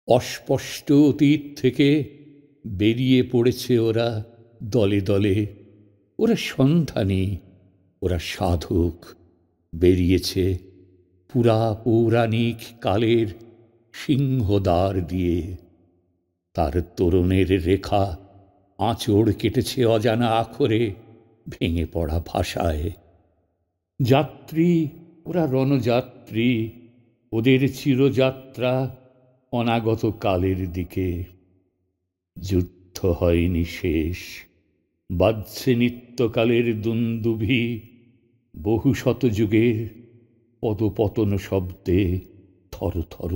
অস্পষ্ট অতীত থেকে বেরিয়ে পড়েছে ওরা দলে দলে। ওরা সন্ধানী, ওরা সাধক, বেরিয়েছে পৌরাণিক কালের সিংহদ্বার দিয়ে। তার তরুণের রেখা আঁচড় কেটেছে অজানা আখরে, ভেঙে পড়া ভাষায়। যাত্রী, ওরা রণযাত্রী, ওদের চিরযাত্রা অনাগত কালের দিকে। যুদ্ধ হয়নি শেষ, বাজছে নিত্যকালের দুন্দুভি, বহু শতযুগের পদপতন শব্দে থর থর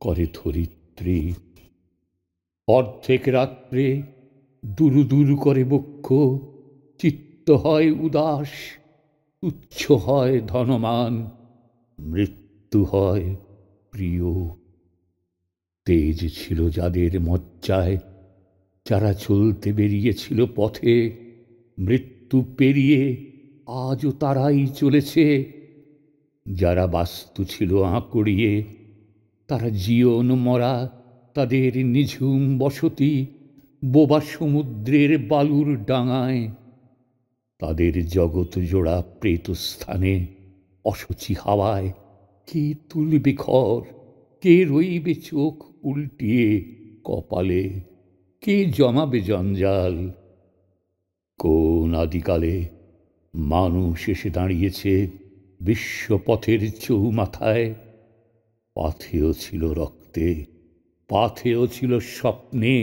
করে ধরিত্রী। অর্ধেক রাত্রে দুরু দুরু করে বক্ষ, চিত্ত হয় উদাস, তুচ্ছ হয় ধনমান, মৃত্যু হয় প্রিয়। তেজ ছিল যাদের মজ্জায়, যারা চলতে বেরিয়েছিল পথে, মৃত্যু পেরিয়ে আজও তারাই চলেছে। যারা বাস্তু ছিল আঁকড়িয়ে, তারা জীবন মরা, তাদের নিঝুম বসতি বোবা সমুদ্রের বালুর ডাঙায়। তাদের জগৎ জোড়া প্রেতস্থানে অসুচি হাওয়ায় কে তুলবে খড়, কে রইবে চোখ উল্টিয়ে কপালে, কে জমাবে জঞ্জাল। কোন আদিকালে মানুষ এসে দাঁড়িয়েছে বিশ্বপথের চৌমাথায়। পাথেয় ছিল রক্তে, পাথেয় ছিল স্বপ্নে,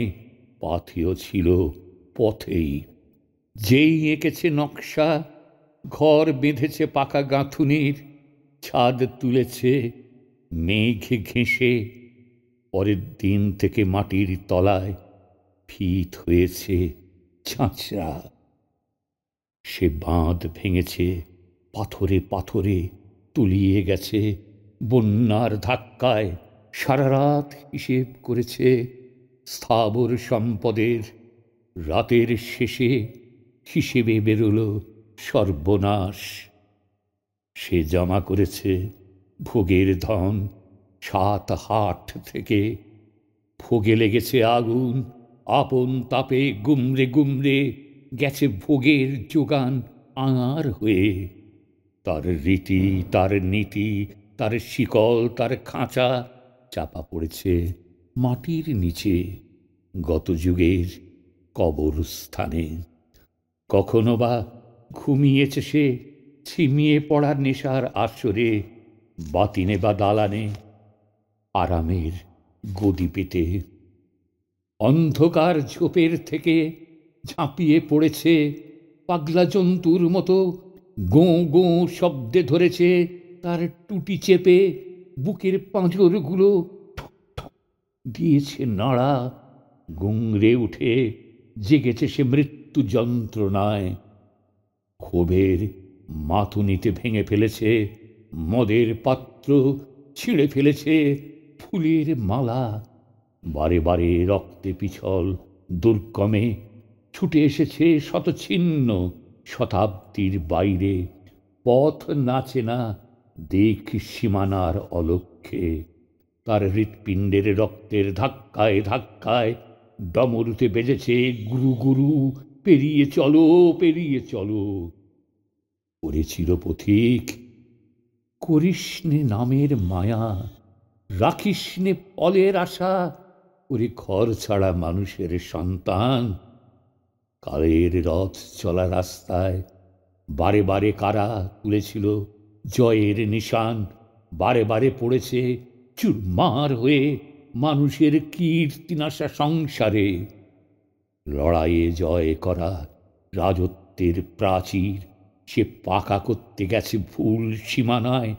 পাথেয় ছিল পথেই। যেই এঁকেছে নকশা, ঘর বেঁধেছে পাকা গাঁথুনির, ছাদ তুলেছে মেঘ ঘেঁষে, পরের দিন থেকে মাটির তলায় ফিত হয়েছে ছাঁচড়া। সে বাঁধ ভেঙেছে পাথরে পাথরে, তলিয়ে গেছে বন্যার ধাক্কায়। সারা রাত হিসেব করেছে স্থাবর সম্পদের, রাতের শেষে হিসেবে বেরোল সর্বনাশ। সে জমা করেছে ভোগের ধন 7 হাট থেকে, ভোগে লেগেছে আগুন, আপন তাপে গুমরে গুমরে গেছে ভোগের যোগান আঙার হয়ে। তার রীতি, তার নীতি, তার শিকল, তার খাঁচা চাপা পড়েছে মাটির নিচে গত যুগের কবরস্থানে। কখনো বা ঘুমিয়েছে সে ছিমিয়ে পড়া নেশার আসরে, বাতিনে বা দালানে আরামের গদি পেতে। অন্ধকার ঝোপের থেকে ঝাঁপিয়ে পড়েছে পাগলা জন্তুর মতো, গোঁ গোঁ শব্দে ধরেছে তার টুটি চেপে, বুকের পাঁজরগুলো ঠক ঠক দিয়েছে নাড়া। গুংরে উঠে জেগেছে সে মৃত্যু যন্ত্রণায়। ক্ষোভের মাথুনিতে ভেঙে ফেলেছে মদের পাত্র, ছিঁড়ে ফেলেছে ফুলের মালা। বারে বারে রক্তে পিছল দুর্গমে ছুটে এসেছে শতছিন্ন শতাব্দীর বাইরে। পথ নাচে না দিক সীমানার অলক্ষ্যে। তার হৃৎপিণ্ডের রক্তের ধাক্কায় ধাক্কায় ডমরুতে বেজেছে গুরু গুরু, পেরিয়ে চলো, পেরিয়ে চলো। ওরে চিরপথিক, করিসনে নামের মায়া, রাখিসনে ফলের আশা। ওরে ঘর ছাড়া মানুষের সন্তান, কালের রথ চলা রাস্তায় বারে বারে কারা তুলেছিল জয়ের নিশান, বারে বারে পড়েছে চুরমার হয়ে মানুষের কীর্তিনাশা সংসারে। লড়াইয়ে জয় করা রাজত্বের প্রাচীর সে পাকা করতে গেছে ভুল সীমানায়।